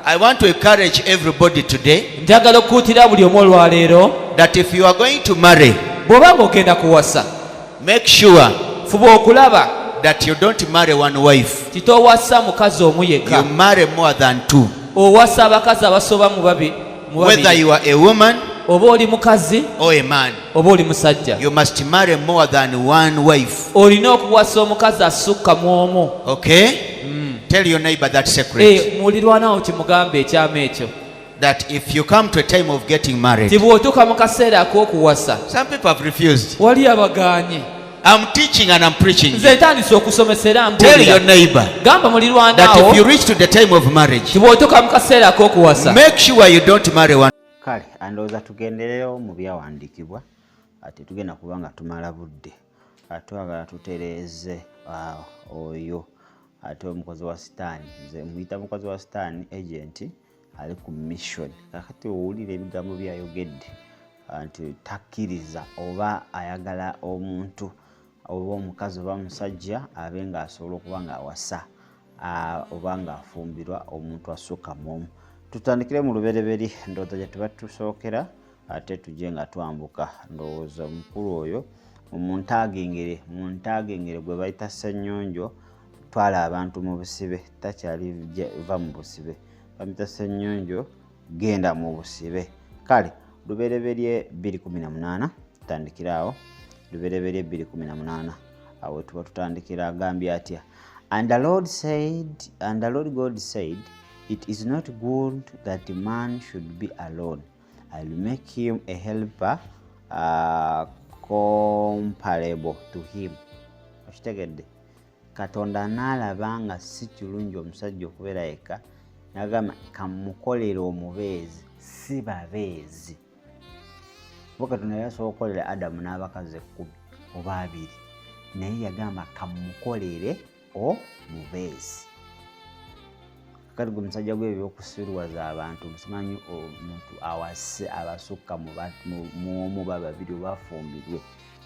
I want to encourage everybody today njagala okukuutira buli omu olwaleero that if you are going to marry, bw'obanga ogenda kuwasa make sure fuba okulaba that you don't marry one wife. titowasa mukazi omu You yekka, marry more than two. owasa abakazi abasoba mu babiri. Whether you are a woman oba oli mukazi or a man, oba oli musajja, you must marry more than one wife. olina okuwasa omukazi asukka mu omu. Okay? Tell your neighbor that secret. mulirwanawo kimugamba ekyama ekyo, That if you come to a time of getting married, ti bw'otuuka mu kaseera ak'okuwasa, some people have refused. wali abagaanye. I'm teaching and I'm preaching. nze ntandise okusomesera Tell your mbuulira, neighbor gamba that mulirwanawo if you reach to the time of marriage, ti bw'otuuka mu kaseera ak'okuwasa, make sure you don't marry one. Kale andowooza tugendereyo mu byawandiikibwa ate tugenda kuba nga tumala budde. Twagala tutereeze oyo ate omukozi wa sitaani, nze muyita mukozi wa sitaani agent ali ku mission. Kakati owulira ebigambo byayogedde nti takkiriza oba ayagala omuntu oba omukazi oba musajja abe ng'asobola okuba ng'awasa oba ng'afumbirwa omuntu asukka mu omu. Tutandikire mu lubereberye, ndowooza gye tuba tusookera ate tujje nga twambuka. Ndowooza omukulu oyo muntagengere gwe bayita Ssenyonjo, twala abantu mu busibe, takyali va mu busibe, bamuyita Ssenyonjo, genda mu busibe. Kale lubereberye 2:18 tutandikira awo. Lubereberye 2:18 awo tuba tutandikira, agambye atya: And the Lord God said, It is not good that a man should be alone. I will make him a helper comparable to him. Okitegedde? Katonda n'alaba nga si kirungi omusajja okubeera yekka, n'agamba kamukolere omubeezi, si babeezi. Kuba Katonda yali asobola okukolera Adamu n'abakazi 10 oba 2, naye yagamba kamukolere omubeezi. Kati gwe musajja gwe ebyokusirwaza abantu, musimanyi omuntu awase abasukka mu omu baba 2 bafumbirwe.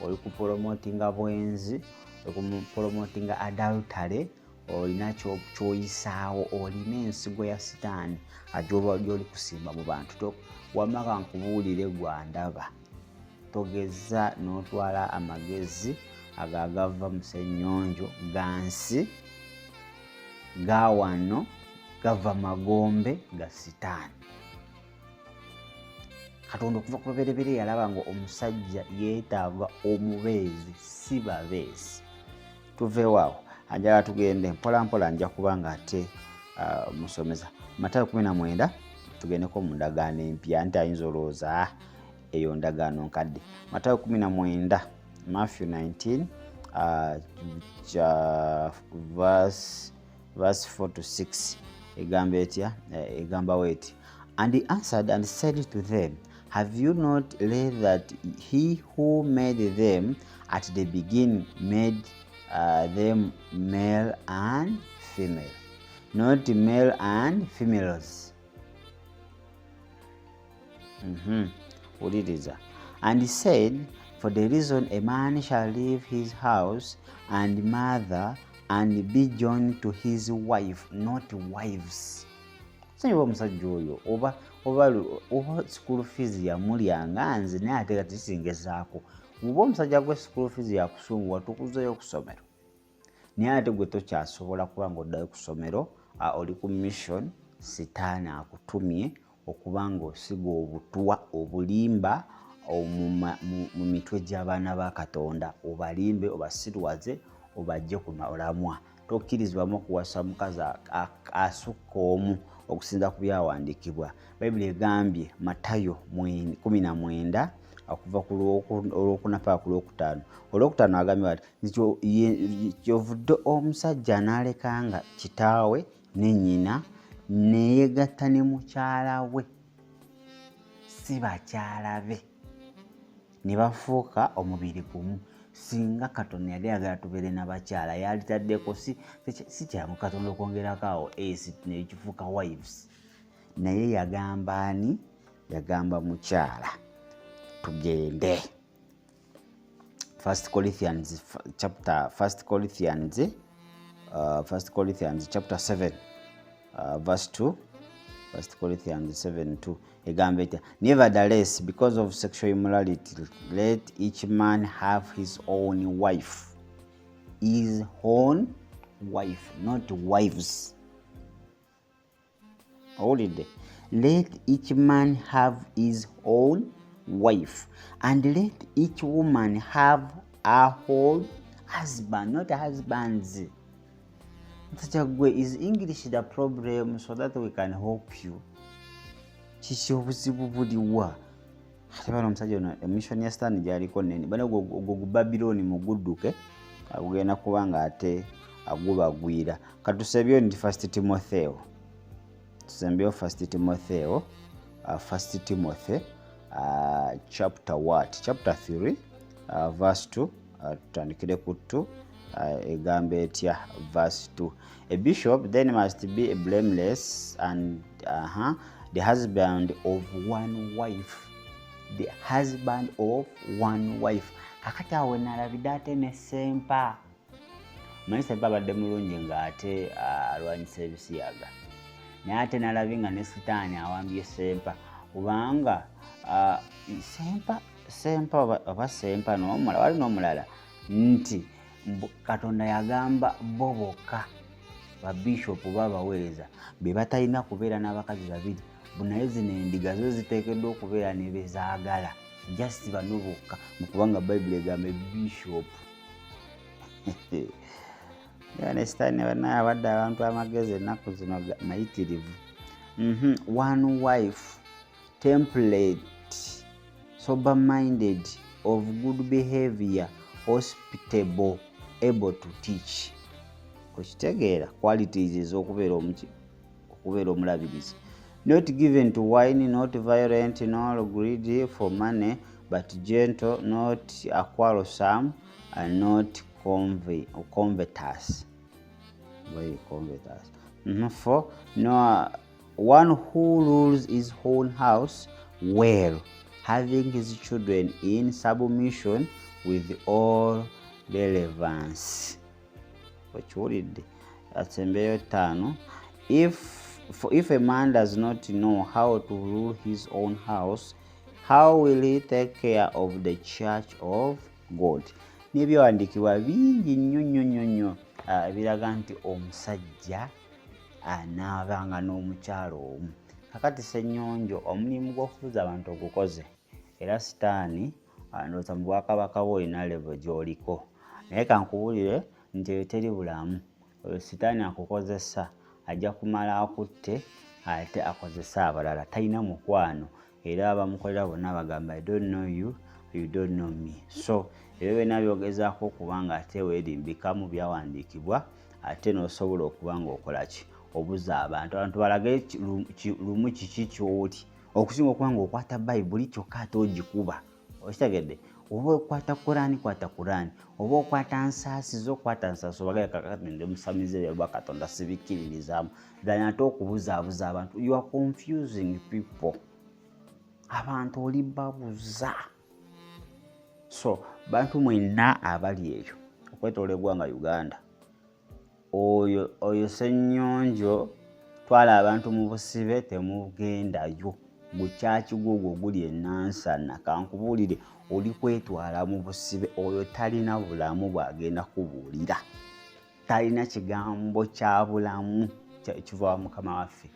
Oli ku promotinga bwenzi, oli ku promotinga adultery, olina ky'oyisaawo, olina ensigo ya sitaani ajoba gy'oli kusimba mu bantu. Wamaka nkubuulire gwa ndaba, togeza n'otwala amagezi agagava mu Ssenyonjo gansi ga wano gava magombe ga sitaani. Katonda okuva ku lubereberye yalaba nga omusajja yeetaaga omubeezi, si babeezi. Tuveewo awo, anjala tugende mpola mpola, nja kuba nga ate musomeza Matayo 19, tugendeko mu ndagaano empya, nti ayinza olowooza eyo ndagaano nkadde. Matayo 19, Matthew 19 verse 4 to 6 egamba etya? Egamba weti: And he answered and said to them, Have you not read that he who made them at the beginning made them male and female, not male and females? And he said, For the reason a man shall leave his house and mother and be joined to his wife, not wives. Sanyiwa omusajja oyo oba school fees yamulyanga nze naye ate kati kisingezaako. Oba omusajja gwe school fees yakusunguwa tukuzeeyo ku ssomero, naye ate gwe tokyasobola kuba ng'oddayo ku ssomero, oli ku mission, sitaani akutumye okuba ng'osiga obutwa obulimba mu mitwe gy'abaana ba Katonda, obalimbe obasirwaze obajje ku mulamwa. Tokkirizibwamu okuwasa mukazi asukka omu okusinza ku byawandiikibwa. Bayibuli egambye Matayo 19 okuva ku Olwokuna paka ku Lwokutaano. Olwokutaano agambye nti kyovudde omusajja n'alekanga kitaawe ne nnyina ne yegatta ne mukyala we, si bakyala be, ne bafuuka omubiri gumu. Singa Katonda yali ayagala tubeere n'abakyala yalitaddeko, si kyangu Katonda okwongerako awo ne kifuuka wives. Naye yagamba ani? Yagamba mukyala. Tugende 1 Corinthians chapter 7 verse 2 1 Corinthians 7:2 egamba etya, nevertheless because of sexual immorality let each man have his own wife, his own wife, not wives. Holiday. Let each man have his own wife, and let each woman have her own husband, not husbands. Is English the problem so that we can help you? Kiki obuzibu buliwa? Ate bano omusajja ono emission ya Stan gyaliko nene bana go Babylon mugudduke agenda kuba nga ate agubagwira. Katusebyo ndi 1 Timotheo. Tusembyo 1 Timotheo, 1 Timothy chapter what? Chapter 3 verse 2 tutandikire ku 2 egambe etya verse 2. A bishop then must be blameless and the husband of one wife. The husband of one wife. Kakati awe nalabidde ate ne sempa. Manyi sempa abadde mulungi ng'ate alwanyisa ebisiyaga. Naye ate nalabye nga ne sitaani awambye sempa. Kubanga sempa oba sempa n'omulala wali n'omulala nti Katonda yagamba bo bokka babishopu babaweereza be batalina kubeera n'abakazi babiri. Naye zino endiga zo ziteekeddwa okubeera ne bezaagala. Just bano bokka mukubanga Bayibuli egamba bishop. Ne sitaani banaye abadde abantu amagezi ennaku zino mayitirivu. One wife, temperate, sober-minded, of good behavior, hospitable, able to teach. Okitegeera qualities ez'okubeera omulabirizi. Not given to wine, not violent, nor greedy for money, but gentle, not quarrelsome, and not covetous. Very covetous. For no one who rules his own house well, having his children in submission with all relevance. Wakiwulidde atsembeyo 5. If a man does not know how to rule his own house, how will he take care of the church of God? N'ebyawandiikibwa bingi nnyo ebiraga nti omusajja anaabanga n'omukyalo omu. Kakati Ssenyonjo omulimu gw'okufuza abantu ogukoze, era sitaani ndowooza mu bwakabaka bwe olina level gy'oliko. Naye kankubulire nti eyo teri bulamu. Oyo sitaani akukozesa ajja kumala akutte ate akozesa abalala. Talina mukwano era abamukolera bonna bagamba I don't know you, you don't know me. So ebyo byonna byogezaako okuba nga ate weerimbika mu byawandiikibwa ate n'osobola okuba ng'okola ki? Obuza abantu balage lumu kiki ky'oti. Okusinga okuba ng'okwata Bayibuli kyokka ate ogikuba. Okitegedde? Oba okwata Kurani kwata Kurani. Oba okwata nsaasi kwata nsaasi. Obagale kakati ndi musamize bya Katonda sibikkiririzaamu. Ddala ate okubuzaabuza abantu. You are confusing people. Abantu oli babuza. So bantu mwenna abali eyo okwetoola eggwanga Uganda, oyo Ssenyonjo twala abantu mu busibe temugendayo. Bukyaki gwogwo guli enansana. Kankubuulire oli kwetwala mu busibe oyo talina bulamu bw'agenda kubuulira. Talina kigambo kya bulamu kiva wa Mukama waffe.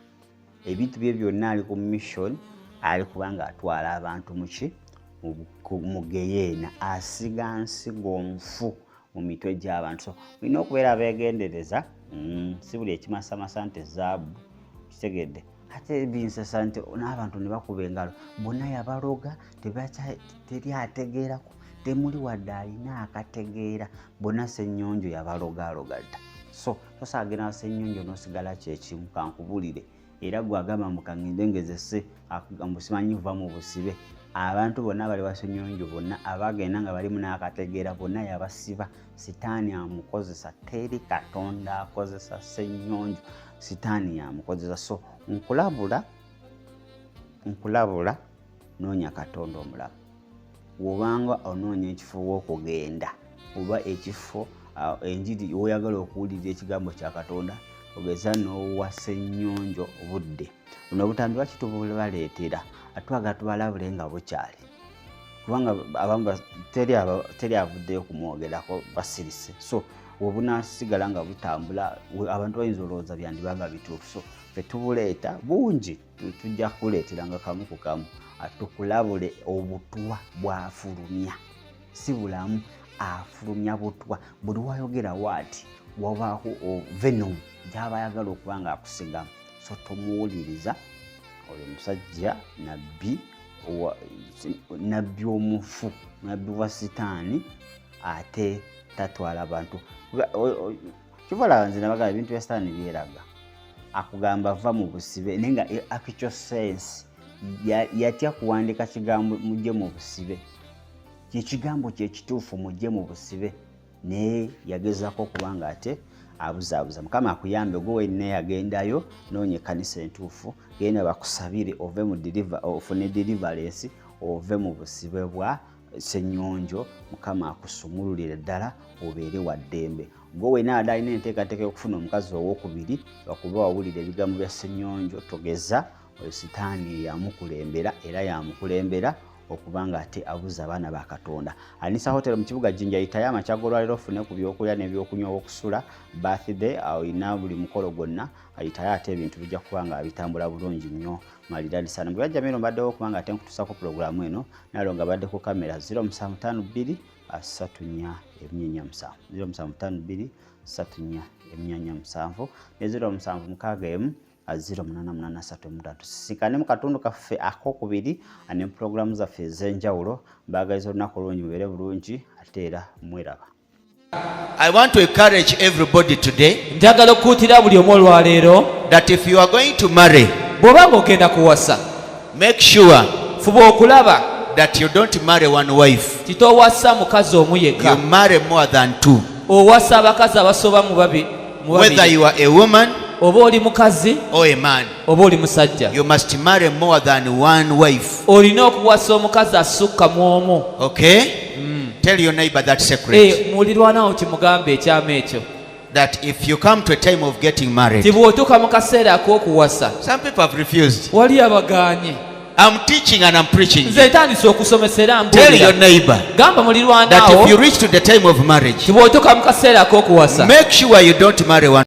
Ebintu bye byonna ali ku mission ali kubanga atwala abantu mu geyeena, asiga nsigo nfu mu mitwe gy'abantu. So olina okubeera abeegendereza. Si buli ekimasamasa nti zaabu. Kitegedde? Ate binsasa nti n'abantu ne bakuba engalo. Bonna yabaloga teri ategeerako. Temuli wadde alina akategeera. Bonna Ssenyonjo yabalogaaloga dda. So tosaagenda Ssenyonjo n'osigala kyekimu. Kankubulire era gwagamba mukangende ngezese akugamba simanyi va mu busibe. Abantu bonna bali wa Ssenyonjo bonna abagenda nga balimu n'akategeera bonna yabasiba. Sitaani amukozesa. Teri Katonda akozesa Ssenyonjo. Sitaani yamukozesa. So nkulabula noonya Katonda omulamu. Wobanga onoonya ekifo w'okugenda oba ekifo enjiri oyagala okuwulira ekigambo kya Katonda ogeza n'owa Ssenyonjo budde. Buno obutambi bakitubaleetera atwaga tubalabule nga bukyali. Kubanga abamu teri avuddeyo kumwogerako basirise. So obunasigala nga butambula abantu bayinza olowooza byandibanga bituufu. So fe tubuleeta bungi tujja kuleetera nga kamu ku kamu atukulabule obutwa bw'afulumya. Si bulamu afulumya butwa. Buli wayogera waati wabaako venom gy'aba ayagala okuba nga akusigamu. So tomuwuliriza oyo musajja Nabbi omufu, Nabbi wa sitaani ate tatwala abantu. Kivala nze nabaga ebintu bya sitaani byeraga. Akugamba va mu busibe nenga actual sense yatya kuwandika kigambo mujje mu busibe. Kigambo kye kituufu mujje mu busibe naye yagezako kubanga ate abuzaabuza. Mukama akuyambe gwe wenna yagendayo noonye ekkanisa entuufu genda bakusabire ove mu ofune deliverance ove mu busibe bwa Ssenyonjo. Mukama akusumululire ddala obeere wa ddembe. Gwe wenna adalina enteekateeka y'okufuna omukazi ow'okubiri lwakuba wawulira ebigambo bya Ssenyonjo togeza oyo sitaani yamukulembera era yamukulembera okubanga ate abuza abaana ba Katonda. Anisa Hotel mu kibuga Jinja yitayo amakyago lwalero ofune ku byokulya n'ebyokunywa okusula birthday awo ina buli mukolo gwonna ayitayo ate ebintu bijja kubanga bitambula bulungi nnyo malirani sana. Mbwe bajja mero mbaddewo okubanga ate nkutusako programu eno nalo nga badde ku kamera 0752 34 emyenya 0752 34 ne 0761 0883. Sisikane mu katundu kaffe akokubiri ane programu zaffe ez'enjawulo mbagaliza olunaku olungi mubeere bulungi ate era mweraba. I want to encourage everybody today Njagala okuutira buli omu olwaleero that if you are going to marry, bw'obanga ogenda kuwasa make sure fuba okulaba that you don't marry one wife. titowasa mukazi omu You yekka, marry more than two. owasa abakazi abasoba mu babiri. Whether you are a woman Oba oli mukazi or a man, oba oli musajja, you must marry more than one wife. olina okuwasa omukazi asukka mu omu. Okay? Tell your neighbor that secret. Mulirwanawo kimugambe ekyama ekyo, That if you come to a time of getting married, ti bw'otuuka mu kaseera ak'okuwasa. some people have refused. Wali abagaanye. I'm teaching and I'm preaching. Nze ntandise okusomesera Tell your mbuulira. neighbor Gamba that mulirwanawo if you reach to the time of marriage, ti bw'otuuka mu kaseera ak'okuwasa, make sure you don't marry one.